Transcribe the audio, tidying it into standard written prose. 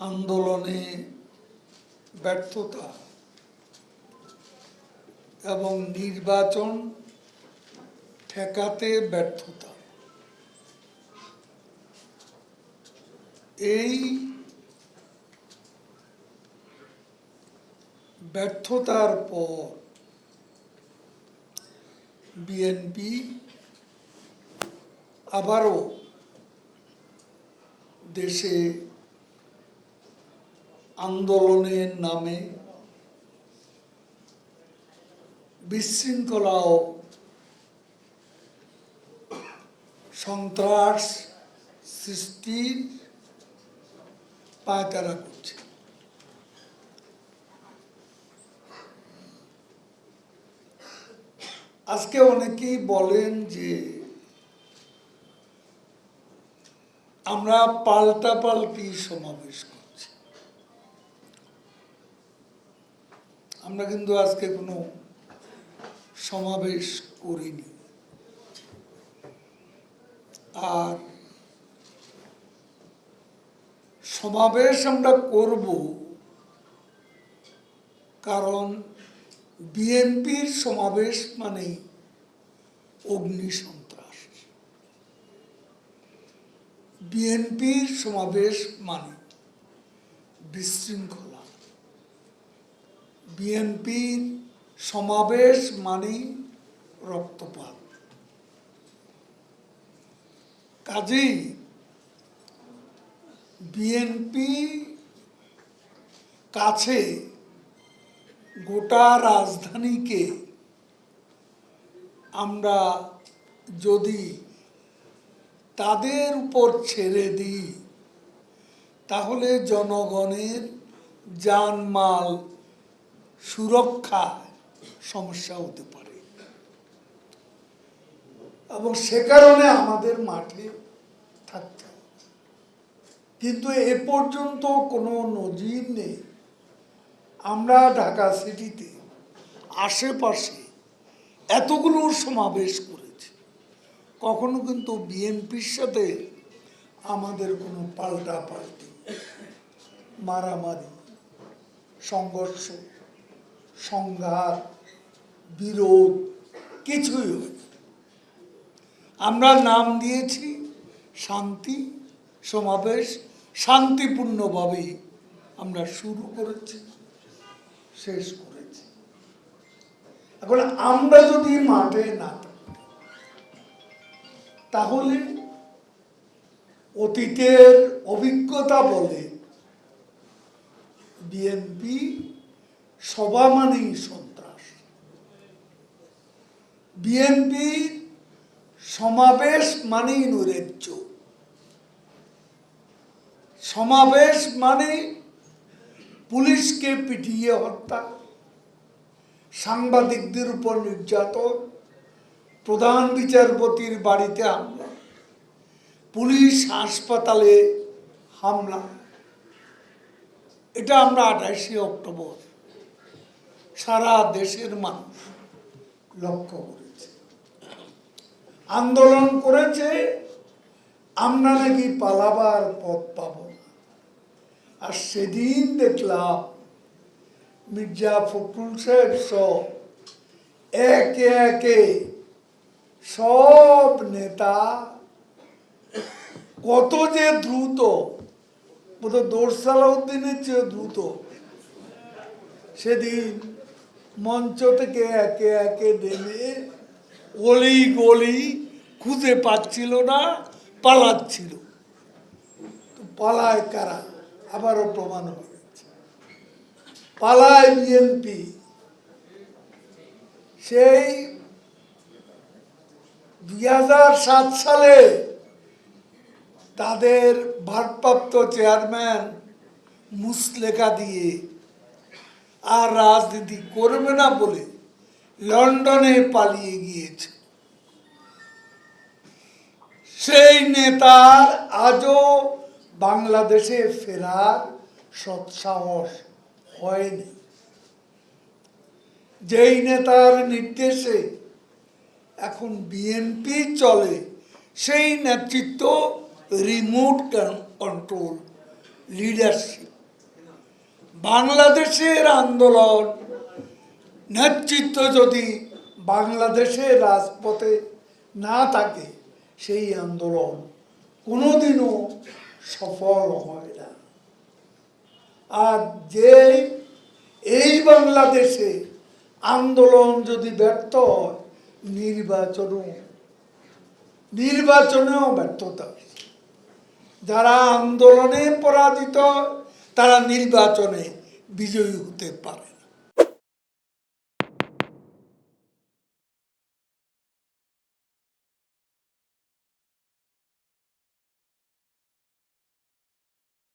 আন্দোলনে ব্যর্থতা এবং নির্বাচন ঠেকাতে ব্যর্থতা, এই ব্যর্থতার পর বিএনপি আবারও দেশে আন্দোলনের নামে বিশৃঙ্খলা ও সন্ত্রাস সৃষ্টির পায়তারা করছে। আজকে অনেকেই বলেন যে আমরা পাল্টাপাল্টি সমাবেশ করছি। আমরা কিন্তু আজকে কোনো সমাবেশ করিনি। আর সমাবেশ আমরা করব কারণ বিএনপির সমাবেশ মানেই অগ্নিসন্ত্রাস, বিএনপির সমাবেশ মানে বিশৃঙ্খলা, বিএনপির সমাবেশ মানেই রক্তপাত। কাজেই বিএনপি কাছে গোটা রাজধানীকে আমরা যদি তাদের উপর ছেড়ে দিই তাহলে জনগণের জানমাল সুরক্ষা সমস্যা হতে পারে এবং সে কারণে আমাদের মাঠে থাকতে হবে। কিন্তু এ পর্যন্ত কোনো নজির নেই। আমরা ঢাকা সিটিতে আশেপাশে এতগুলো সমাবেশ করেছি, কখনো কিন্তু বিএনপির সাথে আমাদের কোনো পাল্টাপাল্টি, মারামারি, সংঘর্ষ, সংঘাত, বিরোধ কিছুই হয়নি। আমরা নাম দিয়েছি শান্তি সমাবেশ, শান্তিপূর্ণভাবেই আমরা শুরু করেছি, শেষ করেছি। এখন আমরা যদি মাঠে না থাকি তাহলে অতীতের অভিজ্ঞতা বলে বিএনপি সভা মানেই সন্ত্রাস, বিএনপি সমাবেশ মানেই নৈরাজ্য, সমাবেশ মানে পুলিশকে পিটিয়ে হত্যা, সাংবাদিকদের উপর নির্যাতন, প্রধান বিচারপতির বাড়িতে হামলা, পুলিশ হাসপাতালে হামলা। এটা আমরা 28শে অক্টোবর সারা দেশের মানুষ লক্ষ্য করেছে, আন্দোলন করেছে। আমরা নাকি পালাবার পথ পাব না। আর সেদিন দেখলাম মির্জা ফখরুল সাহেব সব একে একে সব নেতা কত যে দ্রুত, বোধহয় দোরসালাউদ্দিনের চেয়ে দ্রুত সেদিন মঞ্চ থেকে একে একে নেমে গলি গলি খুঁজে পাচ্ছিল না, পালাচ্ছিল। তো পালায় কারা? আবারও প্রমাণ হয়েছে পালায় বিএনপি। সেই 2007 সালে তাদের ভারপ্রাপ্ত চেয়ারম্যান মুসলেখা দিয়ে আর রাজনীতি করবে না বলে লন্ডনে পালিয়ে গিয়েছে। সেই নেতার আজও বাংলাদেশে ফেরার সৎসাহস হয়নি। যেই নেতার নির্দেশে এখন বিএনপি চলে সেই নেতৃত্ব রিমোট কন্ট্রোল লিডারশিপ। বাংলাদেশের আন্দোলন নেতৃত্ব যদি বাংলাদেশের রাজপথে না থাকে, সেই আন্দোলন কোনোদিনও সফল হয় না। আর যে এই বাংলাদেশে আন্দোলন যদি ব্যর্থ হয়, নির্বাচনেও ব্যর্থতা হয়। যারা আন্দোলনে পরাজিত তারা নির্বাচনে বিজয়ী হতে পারে না।